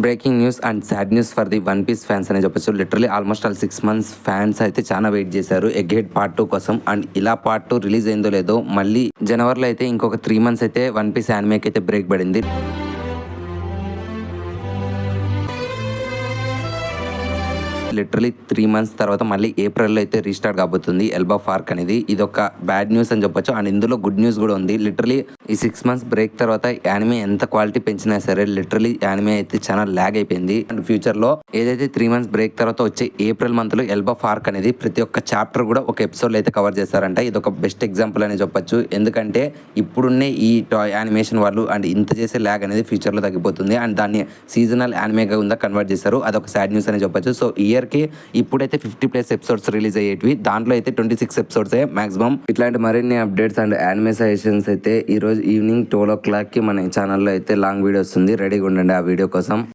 Breaking news and sad news for the one piece fans అని చెప్పొచ్చు. Literally almost all 6 months fans అయితే చాలా wait చేశారు egg head part 2 కోసం. And ఇలా పార్ట్ 2 రిలీజ్ అయిందో లేదో మళ్ళీ జనవరిలో అయితే ఇంకొక 3 months అయితే వన్ పీస్ యానిమేకి అయితే బ్రేక్ పడింది. లిటరలీ 3 months తర్వాత మళ్ళీ ఏప్రిల్లో అయితే రీస్టార్ట్ కాబోతుంది ఎల్బా ఆర్క్ అనేది. ఇది ఒక బ్యాడ్ న్యూస్ అని చెప్పొచ్చు. అండ్ ఇందులో గుడ్ న్యూస్ కూడా ఉంది. లిటరలీ ఈ 6 months బ్రేక్ తర్వాత యానిమే ఎంత క్వాలిటీ పెంచినా సరే లిటరలీ యానిమే అయితే చాలా ల్యాగ్ అయిపోయింది. అండ్ ఫ్యూచర్ లో ఏదైతే 3 months బ్రేక్ తర్వాత వచ్చే ఏప్రిల్ మంత్ లో ఎల్బా ఆర్క్ అనేది ప్రతి ఒక్క చాప్టర్ కూడా ఒక ఎపిసోడ్ అయితే కవర్ చేస్తారంట. ఇది ఒక బెస్ట్ ఎగ్జాంపుల్ అని చెప్పొచ్చు. ఎందుకంటే ఇప్పుడున్నే ఈ యానిమేషన్ వాళ్ళు అండ్ ఇంత చేసే ల్యాగ్ అనేది ఫ్యూచర్ లో తగ్గిపోతుంది. అండ్ దాన్ని సీజనల్ యానిమేగా ఉందా కన్వర్ట్ చేస్తారు. అదొక సాడ్ న్యూస్ అని చెప్పొచ్చు. సో ఇయర్ కి ఇప్పుడైతే 50+ ఎపిసోడ్స్ రిలీజ్ అయ్యేటివి. దాంట్లో అయితే 26 ఎపిసోడ్స్ మాక్సిమం. ఇట్లాంటి మరిన్ని అప్డేట్స్ అండ్ యానిమే సజెషన్స్ అయితే ఈ రోజు ఈవినింగ్ 12 o'clock కి మన ఛానల్లో అయితే లాంగ్ వీడియో వస్తుంది. రెడీగా ఉండండి ఆ వీడియో కోసం.